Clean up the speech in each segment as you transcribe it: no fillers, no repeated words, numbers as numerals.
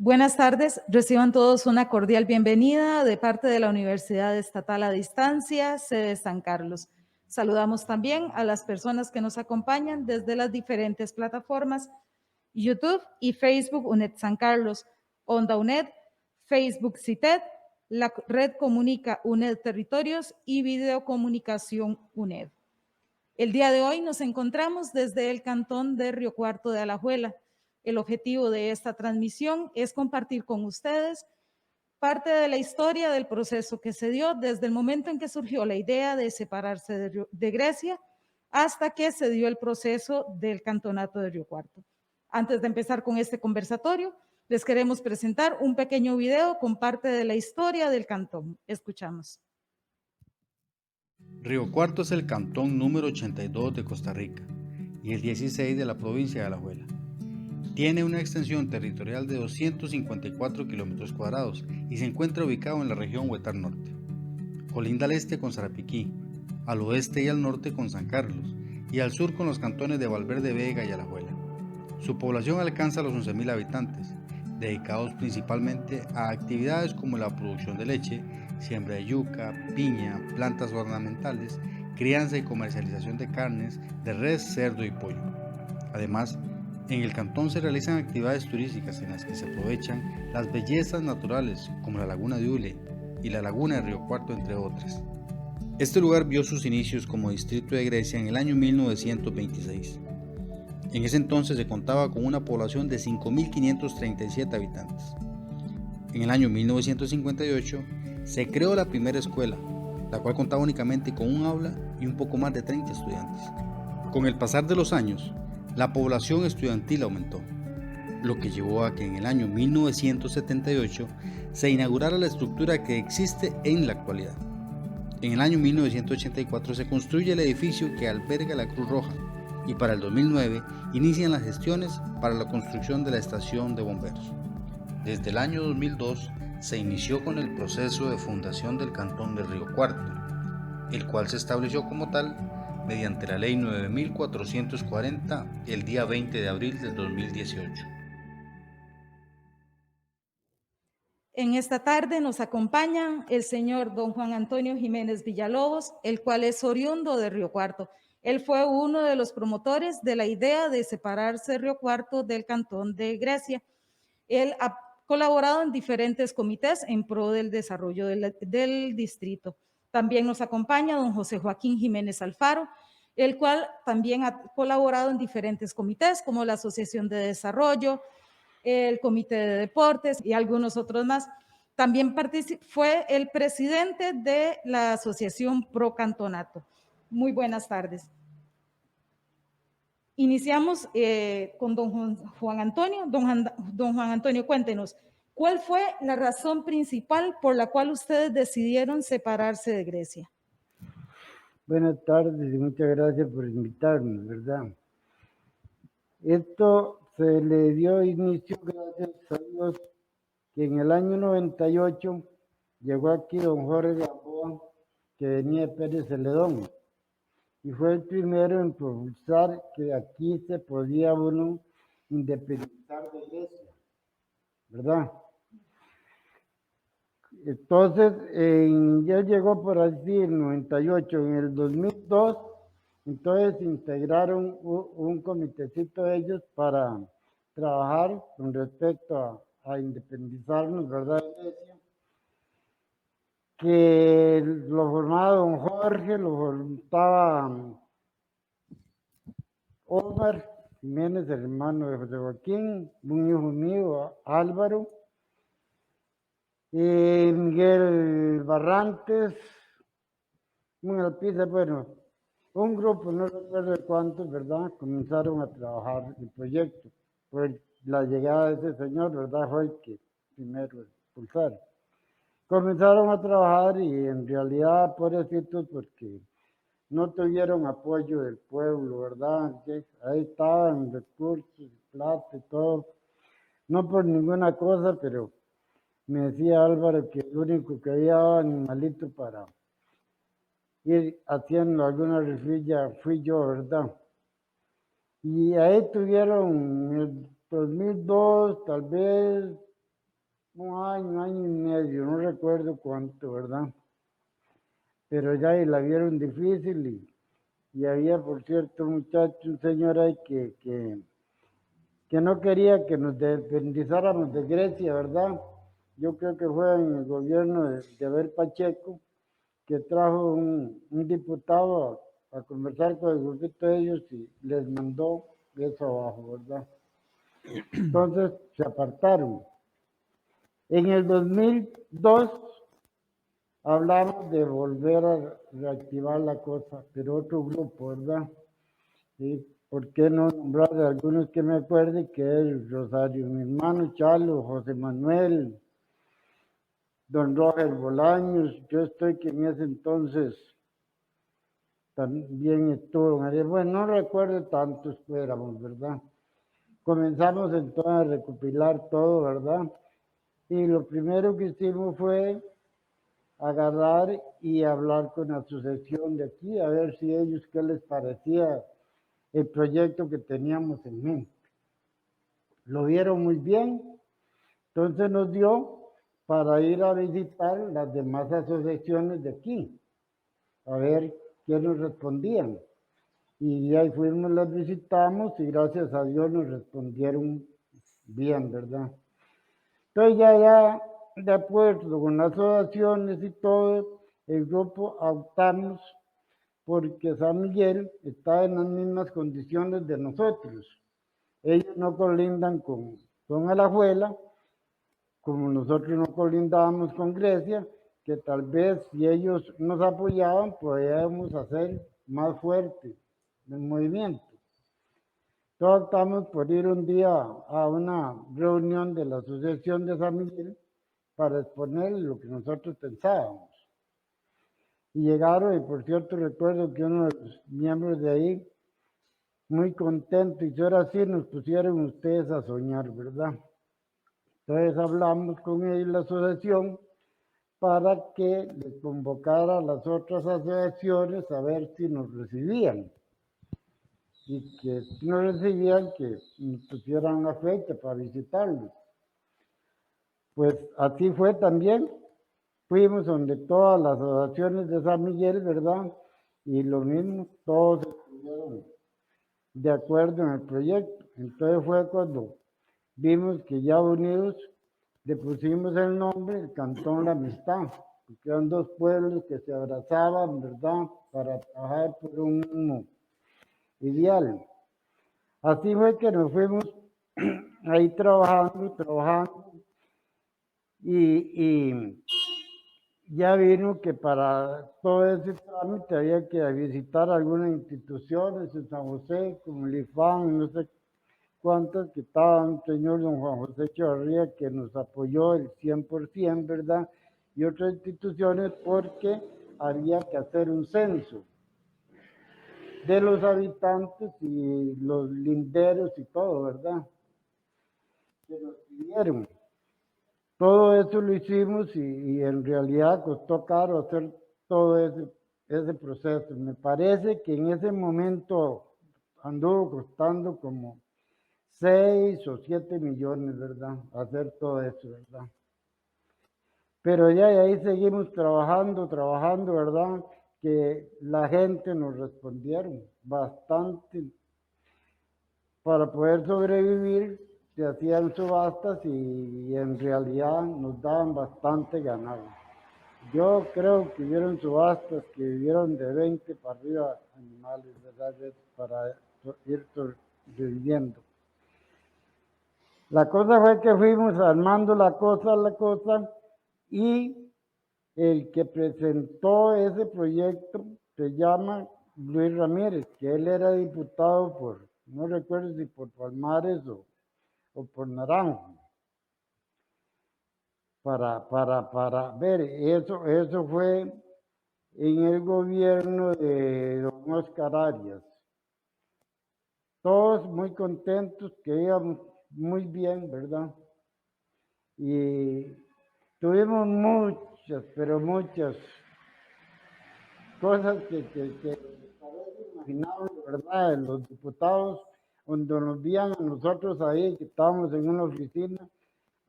Buenas tardes, reciban todos una cordial bienvenida de parte de la Universidad Estatal a Distancia, sede San Carlos. Saludamos también a las personas que nos acompañan desde las diferentes plataformas YouTube y Facebook UNED San Carlos, Onda UNED, Facebook CITED, la Red Comunica UNED Territorios y Videocomunicación UNED. El día de hoy nos encontramos desde el cantón de Río Cuarto de Alajuela. El objetivo de esta transmisión es compartir con ustedes parte de la historia del proceso que se dio desde el momento en que surgió la idea de separarse de Grecia hasta que se dio el proceso del cantonato de Río Cuarto. Antes de empezar con este conversatorio, les queremos presentar un pequeño video con parte de la historia del cantón. Escuchamos. Río Cuarto es el cantón número 82 de Costa Rica y el 16 de la provincia de Alajuela. Tiene una extensión territorial de 254 kilómetros cuadrados y se encuentra ubicado en la región Huetar Norte. Colinda al este con Sarapiquí, al oeste y al norte con San Carlos y al sur con los cantones de Valverde Vega y Alajuela. Su población alcanza los 11.000 habitantes, dedicados principalmente a actividades como la producción de leche, siembra de yuca, piña, plantas ornamentales, crianza y comercialización de carnes de res, cerdo y pollo. Además, en el cantón se realizan actividades turísticas en las que se aprovechan las bellezas naturales como la laguna de Ule y la laguna de Río Cuarto, entre otras. Este lugar vio sus inicios como distrito de Grecia en el año 1926. En ese entonces se contaba con una población de 5.537 habitantes. En el año 1958 se creó la primera escuela, la cual contaba únicamente con un aula y un poco más de 30 estudiantes. Con el pasar de los años, la población estudiantil aumentó, lo que llevó a que en el año 1978 se inaugurara la estructura que existe en la actualidad. En el año 1984 se construye el edificio que alberga la Cruz Roja y para el 2009 inician las gestiones para la construcción de la estación de bomberos. Desde el año 2002 se inició con el proceso de fundación del cantón de Río Cuarto, el cual se estableció como tal mediante la ley 9440 el día 20 de abril del 2018. En esta tarde nos acompaña el señor don Juan Antonio Jiménez Villalobos, el cual es oriundo de Río Cuarto. Él fue uno de los promotores de la idea de separarse Río Cuarto del cantón de Grecia. Él ha colaborado en diferentes comités en pro del desarrollo del distrito. También nos acompaña don José Joaquín Jiménez Alfaro, el cual también ha colaborado en diferentes comités como la Asociación de Desarrollo, el Comité de Deportes y algunos otros más. También fue el presidente de la Asociación Pro Cantonato. Muy buenas tardes. Iniciamos con don Juan Antonio. Don Juan Antonio, cuéntenos, ¿cuál fue la razón principal por la cual ustedes decidieron separarse de Grecia? Buenas tardes y muchas gracias por invitarnos, ¿verdad? Esto se le dio inicio gracias a Dios que en el año 98 llegó aquí don Jorge Gamboa, que venía de Pérez Celedón, y fue el primero en propulsar que aquí se podía uno independizar de Grecia, ¿verdad? Entonces, ya llegó por así el 98, en el 2002, entonces integraron un comitecito de ellos para trabajar con respecto a independizarnos, ¿verdad? De Grecia, que lo formaba don Jorge, lo formaba Omar Jiménez, el hermano de José Joaquín, un hijo mío, Álvaro, Miguel Barrantes, un Alpiza, bueno, un grupo, no recuerdo cuántos, ¿verdad? Comenzaron a trabajar el proyecto. Pues la llegada de ese señor, ¿verdad? Fue el que primero expulsaron. Comenzaron a trabajar y en realidad, pobrecitos, porque no tuvieron apoyo del pueblo, ¿verdad? Ahí estaban recursos, plata y todo. No por ninguna cosa, pero me decía Álvaro que el único que había animalito para ir haciendo alguna refrilla fui yo, ¿verdad? Y ahí tuvieron en el 2002, tal vez año y medio, no recuerdo cuánto, ¿verdad? Pero ya y la vieron difícil y había, por cierto, un muchacho, un señor ahí que no quería que nos independizáramos de Grecia, ¿verdad? Yo creo que fue en el gobierno de Abel Pacheco que trajo un diputado a conversar con el grupito de ellos y les mandó eso abajo, ¿verdad? Entonces se apartaron. En el 2002 hablamos de volver a reactivar la cosa, pero otro grupo, ¿verdad? ¿Sí? ¿Por qué no nombrar de algunos que me acuerde? Que es Rosario, mi hermano Chalo, José Manuel, don Roger Bolaños, yo estoy que en ese entonces también estuvo, bueno, no recuerdo tantos que éramos, ¿verdad? Comenzamos entonces a recopilar todo, ¿verdad? Y lo primero que hicimos fue agarrar y hablar con la asociación de aquí, a ver si ellos qué les parecía el proyecto que teníamos en mente. Lo vieron muy bien, entonces nos dio para ir a visitar las demás asociaciones de aquí, a ver qué nos respondían. Y ahí fuimos, las visitamos y gracias a Dios nos respondieron bien, ¿verdad? Entonces ya de acuerdo con las asociaciones y todo, el grupo optamos porque San Miguel está en las mismas condiciones de nosotros. Ellos no colindan con Alajuela, como nosotros no colindábamos con Grecia, que tal vez si ellos nos apoyaban, podíamos hacer más fuerte el movimiento. Entonces optamos por ir un día a una reunión de la Asociación de San Miguel para exponer lo que nosotros pensábamos. Y llegaron, y por cierto recuerdo que uno de los miembros de ahí, muy contento, y ahora sí nos pusieron ustedes a soñar, ¿verdad? Entonces hablamos con ellos, la asociación, para que les convocara a las otras asociaciones a ver si nos recibían. Y que si nos recibían, que nos pusieran una fecha para visitarlos. Pues así fue también. Fuimos donde todas las asociaciones de San Miguel, ¿verdad? Y lo mismo, todos estuvieron de acuerdo en el proyecto. Entonces fue cuando vimos que ya unidos le pusimos el nombre, el Cantón La Amistad, porque eran dos pueblos que se abrazaban, ¿verdad? Para trabajar por un mismo ideal. Así fue que nos fuimos ahí trabajando, y ya vino que para todo ese trámite había que visitar algunas instituciones en San José, como el IFAM, no sé cuántas, que estaba un señor don Juan José Echevarría que nos apoyó el 100%, ¿verdad? Y otras instituciones porque había que hacer un censo de los habitantes y los linderos y todo, ¿verdad? Que nos pidieron. Todo eso lo hicimos y en realidad costó caro hacer todo ese proceso. Me parece que en ese momento anduvo costando como 6 o 7 millones, ¿verdad? Hacer todo eso, ¿verdad? Pero ya y ahí seguimos trabajando, ¿verdad? Que la gente nos respondieron bastante para poder sobrevivir. Se hacían subastas y en realidad nos daban bastante ganado. Yo creo que hubieron subastas que vivieron de 20 para arriba animales, ¿verdad? Para ir sobreviviendo. La cosa fue que fuimos armando la cosa, y el que presentó ese proyecto se llama Luis Ramírez, que él era diputado por, no recuerdo si por Palmares o por Naranjo. Para ver, eso fue en el gobierno de don Oscar Arias. Todos muy contentos, que íbamos muy bien, ¿verdad? Y tuvimos muchas, pero muchas cosas que imaginaban, ¿verdad? Los diputados, cuando nos veían a nosotros ahí, que estábamos en una oficina,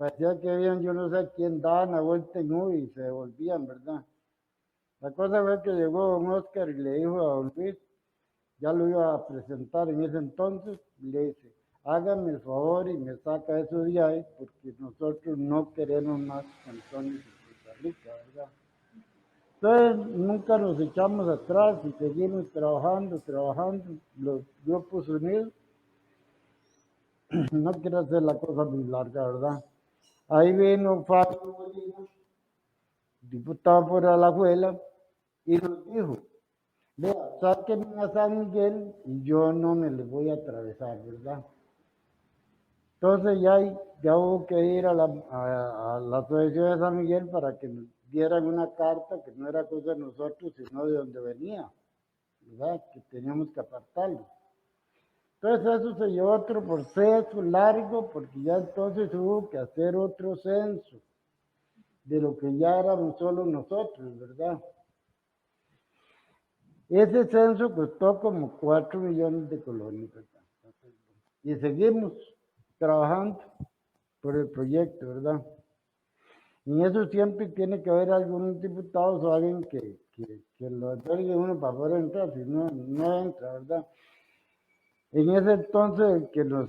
parecía que habían, yo no sé quién, daban la vuelta en U y se devolvían, ¿verdad? La cosa fue que llegó don Oscar y le dijo a don Luis, ya lo iba a presentar en ese entonces, y le dice, hágame el favor y me saca eso de ahí, porque nosotros no queremos más cantones en Costa Rica, ¿verdad? Entonces, nunca nos echamos atrás y seguimos trabajando, los grupos unidos. No quiero hacer la cosa muy larga, ¿verdad? Ahí vino Fabio Molina, diputado por Alajuela, y nos dijo, vea, sáquenme a San Miguel y yo no me les voy a atravesar, ¿verdad? Entonces ya hubo que ir a la Asociación de San Miguel para que nos dieran una carta que no era cosa de nosotros, sino de donde venía, ¿verdad? Que teníamos que apartarlo. Entonces eso se llevó otro proceso largo, porque ya entonces hubo que hacer otro censo de lo que ya éramos solo nosotros, ¿verdad? Ese censo costó como 4 millones de colones, ¿verdad? Y seguimos trabajando por el proyecto, ¿verdad? En eso siempre tiene que haber algunos diputados o alguien que lo otorgue uno para poder entrar, si no, no entra, ¿verdad? En ese entonces el que nos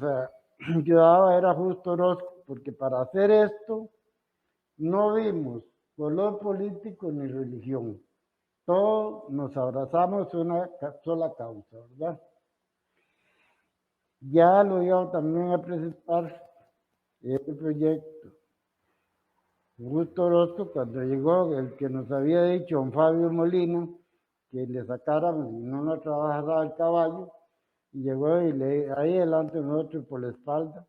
ayudaba era Justo Orozco, porque para hacer esto no vimos color político ni religión. Todos nos abrazamos una sola causa, ¿verdad? Ya lo iba también a presentar este proyecto. Justo Orozco, cuando llegó, el que nos había dicho, don Fabio Molina, que le sacáramos y no nos trabajara el caballo, y llegó y ahí delante de nosotros por la espalda,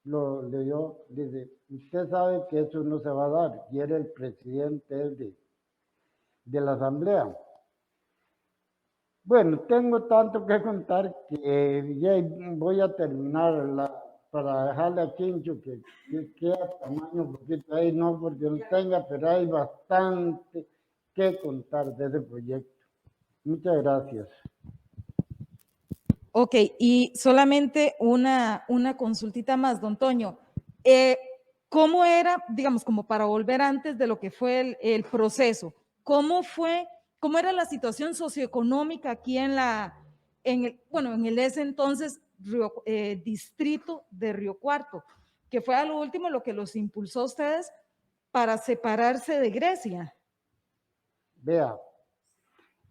le dio, dice, usted sabe que eso no se va a dar, y era el presidente de la asamblea. Bueno, tengo tanto que contar que ya voy a terminar para dejarle a Chincho que queda tamaño poquito ahí, no porque no tenga, pero hay bastante que contar de ese proyecto. Muchas gracias. Ok, y solamente una consultita más, don Toño. ¿Cómo era, digamos, como para volver antes de lo que fue el proceso? ¿Cómo era la situación socioeconómica aquí en el ese entonces distrito de Río Cuarto, que fue a lo último lo que los impulsó a ustedes para separarse de Grecia? Vea,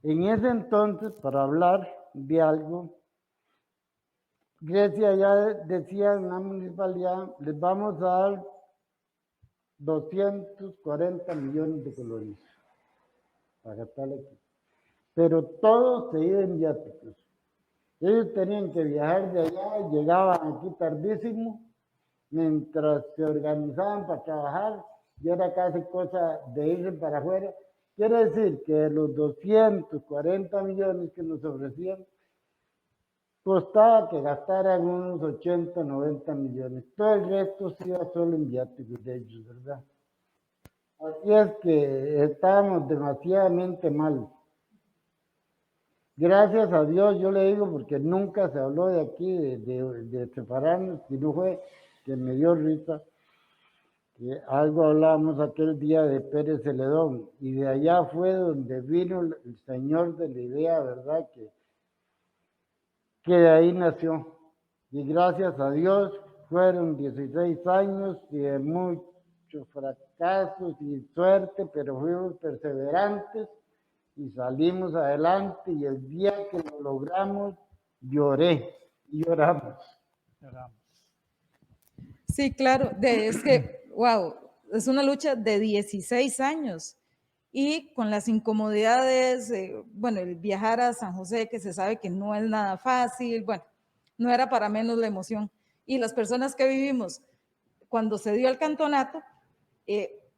en ese entonces, para hablar de algo, Grecia ya decía en la municipalidad, les vamos a dar 240 millones de colones para gastar aquí. Pero todos se iban en viáticos. Ellos tenían que viajar de allá, llegaban aquí tardísimo, mientras se organizaban para trabajar, y era casi cosa de irse para afuera. Quiere decir que de los 240 millones que nos ofrecían, costaba que gastaran unos 80, 90 millones. Todo el resto se iba solo en viáticos de ellos, ¿verdad? Así es que estábamos demasiadamente mal. Gracias a Dios, yo le digo, porque nunca se habló de aquí, de separarnos, y no fue que me dio risa, que algo hablábamos aquel día de Pérez Celedón, y de allá fue donde vino el señor de la idea, ¿verdad? Que de ahí nació. Y gracias a Dios fueron 16 años y de muchos fracasos y suerte, pero fuimos perseverantes y salimos adelante, y el día que lo logramos lloré y lloramos. Sí, claro, es que, wow, es una lucha de 16 años y con las incomodidades, bueno, el viajar a San José, que se sabe que no es nada fácil, bueno, no era para menos la emoción. Y las personas que vivimos, cuando se dio el cantonato,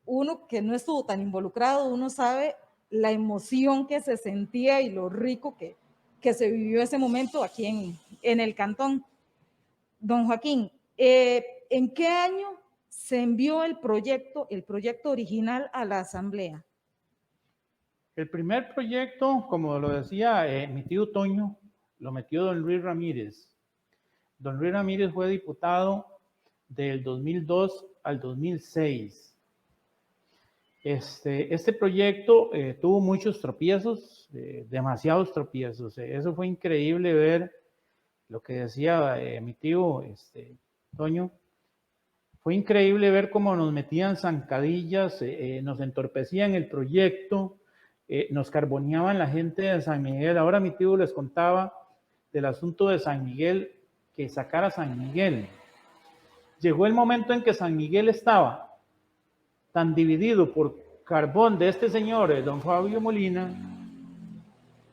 uno que no estuvo tan involucrado, uno sabe la emoción que se sentía y lo rico que se vivió ese momento aquí en el cantón. Don Joaquín, ¿en qué año se envió el proyecto original a la Asamblea? El primer proyecto, como lo decía mi tío Toño, lo metió don Luis Ramírez. Don Luis Ramírez fue diputado del 2002 al 2006. Este proyecto tuvo muchos tropiezos, demasiados tropiezos. Eso fue increíble ver lo que decía mi tío Toño. Fue increíble ver cómo nos metían zancadillas, nos entorpecían el proyecto, nos carboneaban la gente de San Miguel. Ahora mi tío les contaba del asunto de San Miguel, que sacara San Miguel. Llegó el momento en que San Miguel estaba tan dividido por carbón de este señor, don Fabio Molina,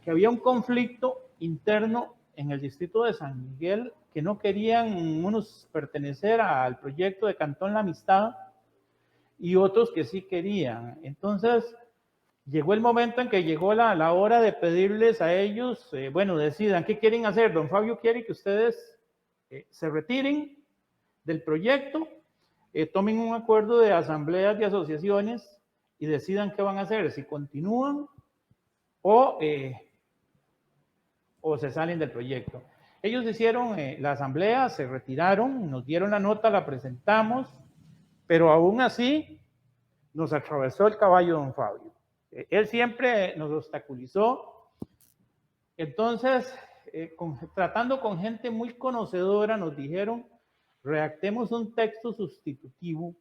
que había un conflicto interno en el distrito de San Miguel, que no querían unos pertenecer al proyecto de Cantón La Amistad y otros que sí querían. Entonces, llegó el momento en que llegó la hora de pedirles a ellos, bueno, decidan qué quieren hacer. Don Fabio quiere que ustedes se retiren del proyecto, tomen un acuerdo de asambleas de asociaciones y decidan qué van a hacer, si continúan o se salen del proyecto. Ellos hicieron la asamblea, se retiraron, nos dieron la nota, la presentamos, pero aún así nos atravesó el caballo don Fabio. Él siempre nos obstaculizó. Entonces, tratando con gente muy conocedora, nos dijeron, redactemos un texto sustitutivo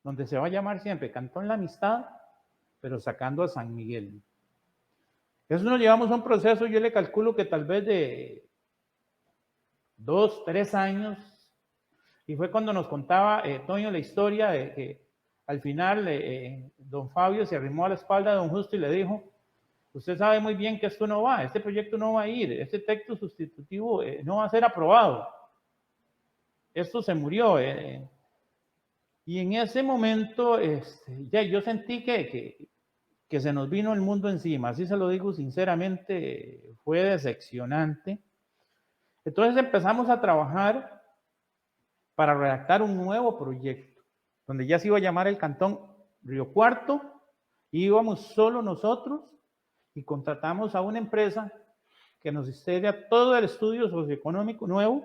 donde se va a llamar siempre Cantón La Amistad, pero sacando a San Miguel. Eso nos llevamos a un proceso, yo le calculo que tal vez de 2, 3 años, y fue cuando nos contaba Toño la historia de que al final don Fabio se arrimó a la espalda de don Justo y le dijo, usted sabe muy bien que esto no va, este proyecto no va a ir, este texto sustitutivo no va a ser aprobado. Esto se murió. Y en ese momento ya yo sentí que se nos vino el mundo encima, así se lo digo sinceramente, fue decepcionante. Entonces empezamos a trabajar para redactar un nuevo proyecto, donde ya se iba a llamar el Cantón Río Cuarto, íbamos solo nosotros y contratamos a una empresa que nos hiciera todo el estudio socioeconómico nuevo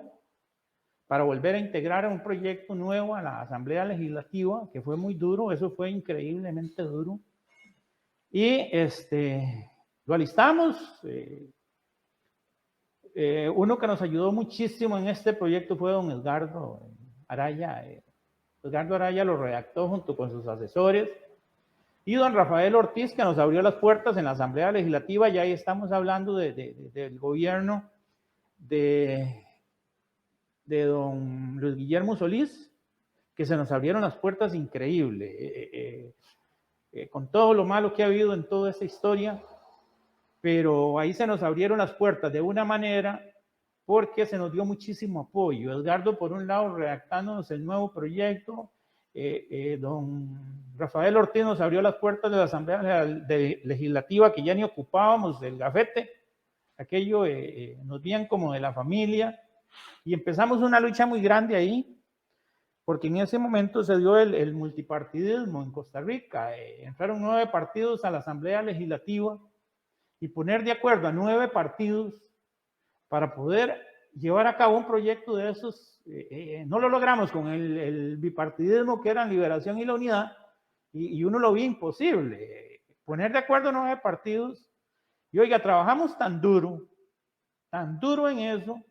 para volver a integrar un proyecto nuevo a la Asamblea Legislativa, que fue muy duro, eso fue increíblemente duro. Y lo alistamos. Uno que nos ayudó muchísimo en este proyecto fue don Edgardo Araya. Edgardo Araya lo redactó junto con sus asesores. Y don Rafael Ortiz, que nos abrió las puertas en la Asamblea Legislativa, y ahí estamos hablando del gobierno de don Luis Guillermo Solís, que se nos abrieron las puertas increíble, con todo lo malo que ha habido en toda esta historia, pero ahí se nos abrieron las puertas de una manera porque se nos dio muchísimo apoyo. Edgardo, por un lado, redactándonos el nuevo proyecto, don Rafael Ortiz nos abrió las puertas de la Asamblea Legislativa, que ya ni ocupábamos el gafete, aquello nos veían como de la familia, y empezamos una lucha muy grande ahí, porque en ese momento se dio el multipartidismo en Costa Rica. Entraron 9 partidos a la Asamblea Legislativa y poner de acuerdo a 9 partidos para poder llevar a cabo un proyecto de esos, no lo logramos con el bipartidismo que eran Liberación y la Unidad, y uno lo vio imposible. Poner de acuerdo 9 partidos, y oiga, trabajamos tan duro en eso,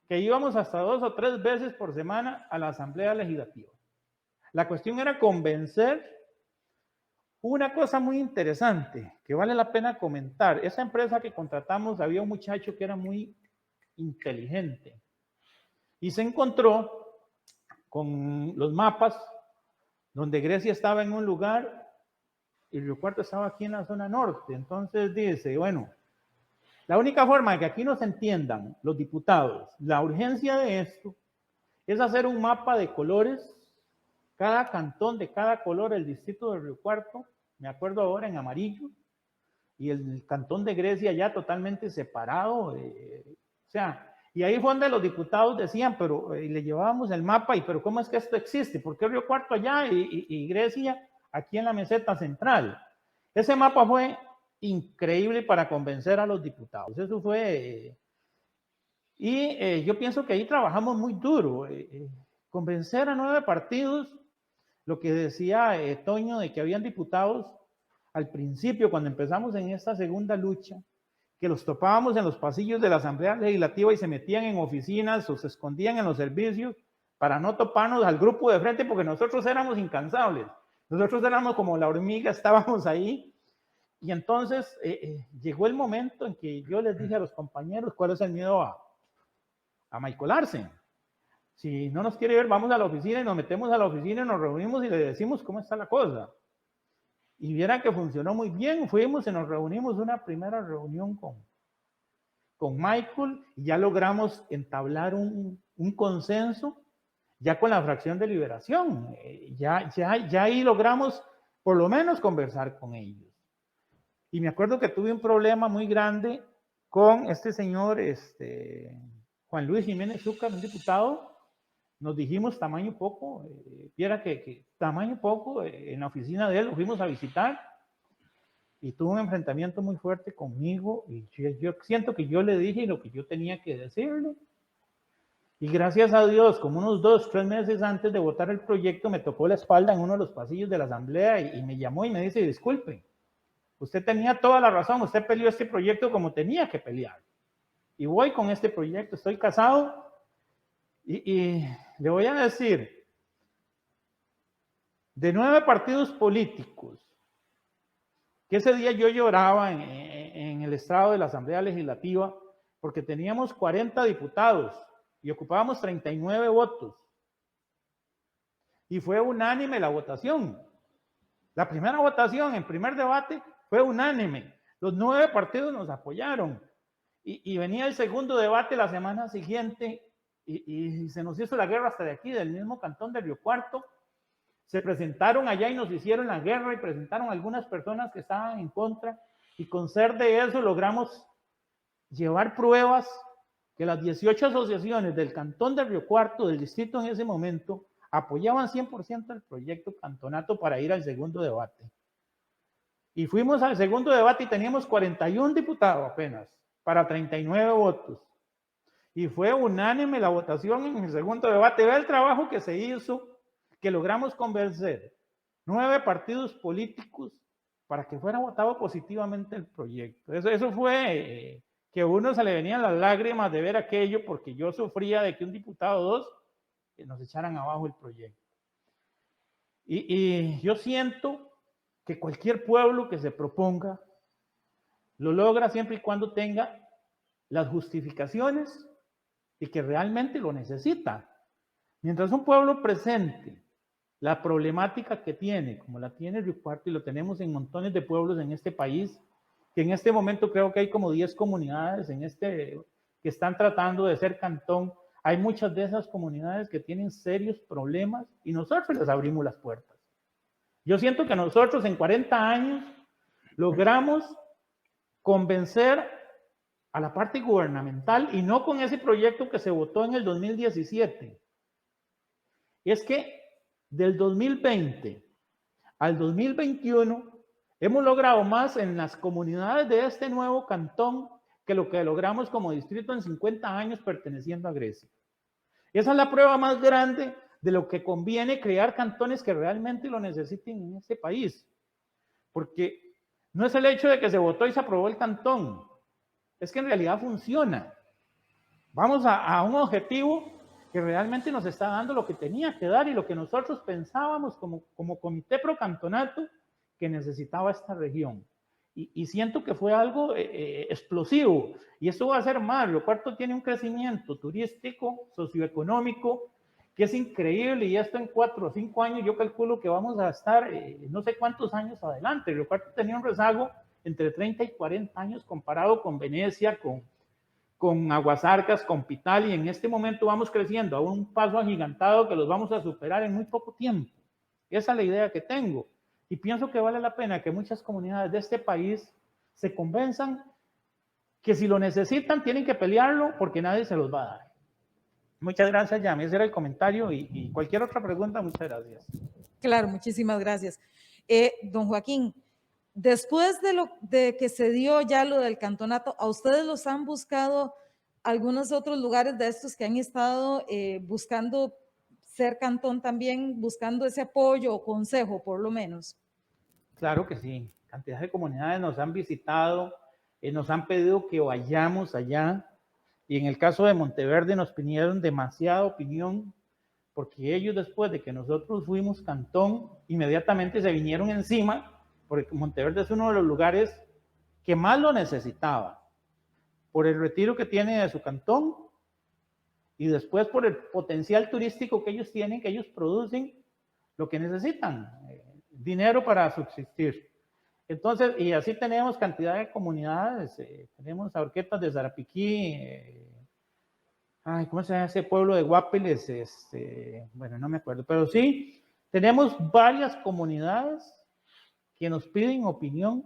que íbamos hasta 2 o 3 veces por semana a la Asamblea Legislativa. La cuestión era convencer. Una cosa muy interesante que vale la pena comentar, esa empresa que contratamos, había un muchacho que era muy inteligente y se encontró con los mapas donde Grecia estaba en un lugar y Río Cuarto estaba aquí en la zona norte. Entonces dice, bueno, la única forma de que aquí nos entiendan los diputados la urgencia de esto es hacer un mapa de colores, cada cantón de cada color, el distrito de Río Cuarto, me acuerdo ahora en amarillo, y el cantón de Grecia ya totalmente separado. O sea, y ahí fue donde los diputados decían, pero le llevábamos el mapa, y pero ¿cómo es que esto existe? ¿Por qué Río Cuarto allá y Grecia aquí en la meseta central? Ese mapa fue increíble para convencer a los diputados. Eso fue... yo pienso que ahí trabajamos muy duro. Convencer a 9 partidos lo que decía Toño de que habían diputados al principio, cuando empezamos en esta segunda lucha, que los topábamos en los pasillos de la Asamblea Legislativa y se metían en oficinas o se escondían en los servicios para no toparnos al grupo de frente, porque nosotros éramos incansables. Nosotros éramos como la hormiga, estábamos ahí. Y entonces llegó el momento en que yo les dije a los compañeros cuál es el miedo a maicolarse. Si no nos quiere ver, vamos a la oficina y nos metemos a la oficina y nos reunimos y le decimos cómo está la cosa. Y vieran que funcionó muy bien. Fuimos y nos reunimos una primera reunión con Michael y ya logramos entablar un consenso ya con la fracción de liberación. Ya ahí logramos por lo menos conversar con ellos. Y me acuerdo que tuve un problema muy grande con este señor, Juan Luis Jiménez Zúcar, un diputado. Nos dijimos tamaño poco, viera que tamaño poco, en la oficina de él lo fuimos a visitar y tuvo un enfrentamiento muy fuerte conmigo y yo siento que yo le dije lo que yo tenía que decirle. Y gracias a Dios, como unos 2, 3 meses antes de votar el proyecto, me tocó la espalda en uno de los pasillos de la Asamblea y me llamó y me dice, disculpe, usted tenía toda la razón, usted peleó este proyecto como tenía que pelear. Y voy con este proyecto, estoy casado. Y le voy a decir, de 9 partidos políticos, que ese día yo lloraba en el estrado de la Asamblea Legislativa, porque teníamos 40 diputados y ocupábamos 39 votos. Y fue unánime la votación. La primera votación, en primer debate, fue unánime. Los 9 partidos nos apoyaron. Y venía el segundo debate la semana siguiente. Y se nos hizo la guerra hasta de aquí, del mismo cantón de Río Cuarto. Se presentaron allá y nos hicieron la guerra y presentaron algunas personas que estaban en contra. Y con ser de eso logramos llevar pruebas que las 18 asociaciones del cantón de Río Cuarto, del distrito en ese momento, apoyaban 100% el proyecto Cantonato para ir al segundo debate. Y fuimos al segundo debate y teníamos 41 diputados apenas, para 39 votos. Y fue unánime la votación en el segundo debate. Ve el trabajo que se hizo, que logramos convencer 9 partidos políticos para que fuera votado positivamente el proyecto. Eso fue que a uno se le venían las lágrimas de ver aquello, porque yo sufría de que un diputado o 2 nos echaran abajo el proyecto. Y yo siento que cualquier pueblo que se proponga lo logra siempre y cuando tenga las justificaciones y que realmente lo necesita. Mientras un pueblo presente la problemática que tiene, como la tiene Río Cuarto, y lo tenemos en montones de pueblos en este país, que en este momento creo que hay como 10 comunidades que están tratando de ser cantón. Hay muchas de esas comunidades que tienen serios problemas y nosotros les abrimos las puertas. Yo siento que nosotros en 40 años logramos convencer a la parte gubernamental, y no con ese proyecto que se votó en el 2017. Es que del 2020 al 2021 hemos logrado más en las comunidades de este nuevo cantón que lo que logramos como distrito en 50 años perteneciendo a Grecia. Esa es la prueba más grande de lo que conviene crear cantones que realmente lo necesiten en este país. Porque no es el hecho de que se votó y se aprobó el cantón, es que en realidad funciona. Vamos a un objetivo que realmente nos está dando lo que tenía que dar y lo que nosotros pensábamos como comité pro cantonato que necesitaba esta región. Y siento que fue algo explosivo. Y esto va a ser más. Río Cuarto tiene un crecimiento turístico, socioeconómico, que es increíble. Y esto en 4 o 5 años yo calculo que vamos a estar no sé cuántos años adelante. Río Cuarto tenía un rezago entre 30 y 40 años comparado con Venecia, con Aguasarcas, con Pital, y en este momento vamos creciendo a un paso agigantado que los vamos a superar en muy poco tiempo. Esa es la idea que tengo. Y pienso que vale la pena que muchas comunidades de este país se convenzan que si lo necesitan tienen que pelearlo porque nadie se los va a dar. Muchas gracias, Yami. Ese era el comentario y cualquier otra pregunta, muchas gracias. Claro, muchísimas gracias. Don Joaquín, después de que se dio ya lo del cantonato, ¿a ustedes los han buscado algunos otros lugares de estos que han estado buscando ser cantón también buscando ese apoyo o consejo, por lo menos? Claro que sí. Cantidad de comunidades nos han visitado, nos han pedido que vayamos allá. Y en el caso de Monteverde nos pidieron demasiada opinión, porque ellos después de que nosotros fuimos cantón, inmediatamente se vinieron encima, porque Monteverde es uno de los lugares que más lo necesitaba, por el retiro que tiene de su cantón y después por el potencial turístico que ellos tienen, que ellos producen lo que necesitan, dinero para subsistir. Entonces, y así tenemos cantidad de comunidades, tenemos a Horquetas de Zarapiquí, ¿cómo se llama ese pueblo de Guapiles? Bueno, no me acuerdo, pero sí, tenemos varias comunidades que nos piden opinión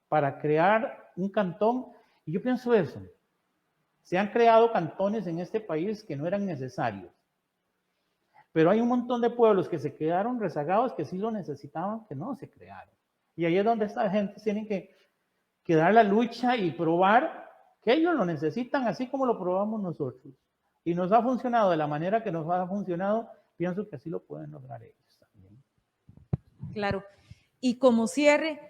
para crear un cantón, y yo pienso eso, se han creado cantones en este país que no eran necesarios, pero hay un montón de pueblos que se quedaron rezagados, que sí lo necesitaban, que no se crearon. Y ahí es donde esta gente tiene que dar la lucha y probar que ellos lo necesitan, así como lo probamos nosotros. Y nos ha funcionado de la manera que nos ha funcionado, pienso que así lo pueden lograr ellos también. Claro. Y como cierre,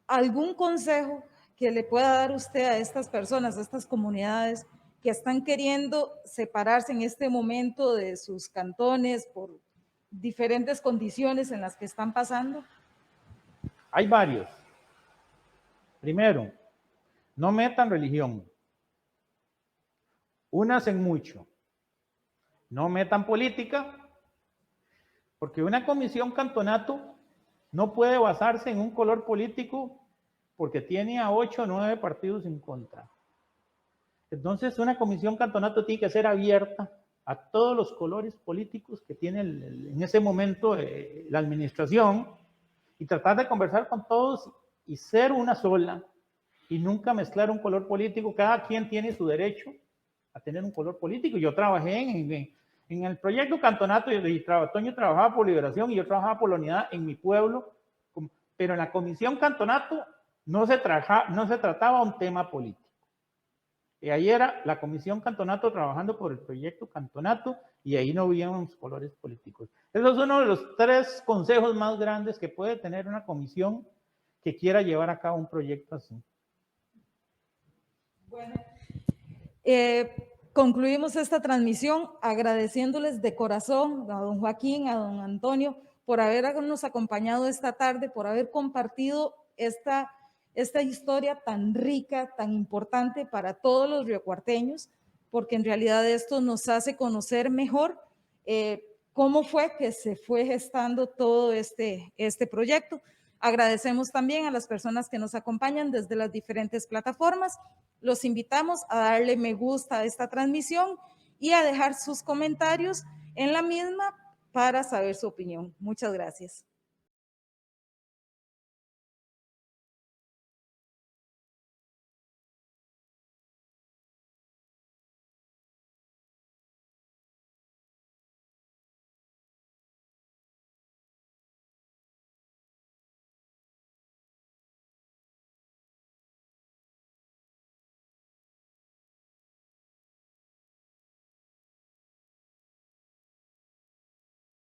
¿algún consejo que le pueda dar usted a estas personas, a estas comunidades que están queriendo separarse en este momento de sus cantones por diferentes condiciones en las que están pasando? Hay varios. Primero, no metan religión. Únanse mucho. No metan política, porque una comisión cantonato no puede basarse en un color político porque tiene a 8 o 9 partidos en contra. Entonces, una comisión cantonato tiene que ser abierta a todos los colores políticos que tiene en ese momento la administración y tratar de conversar con todos y ser una sola y nunca mezclar un color político. Cada quien tiene su derecho a tener un color político. Yo trabajé en el proyecto cantonato y Toño trabajaba por Liberación y yo trabajaba por la unidad en mi pueblo, pero en la comisión cantonato no se trataba un tema político. Y ahí era la comisión cantonato trabajando por el proyecto cantonato y ahí no habíamos colores políticos. Eso es uno de los 3 consejos más grandes que puede tener una comisión que quiera llevar a cabo un proyecto así. Bueno, concluimos esta transmisión agradeciéndoles de corazón a don Joaquín, a don Antonio, por habernos acompañado esta tarde, por haber compartido esta historia tan rica, tan importante para todos los riocuarteños, porque en realidad esto nos hace conocer mejor cómo fue que se fue gestando todo este proyecto. Agradecemos también a las personas que nos acompañan desde las diferentes plataformas. Los invitamos a darle me gusta a esta transmisión y a dejar sus comentarios en la misma para saber su opinión. Muchas gracias.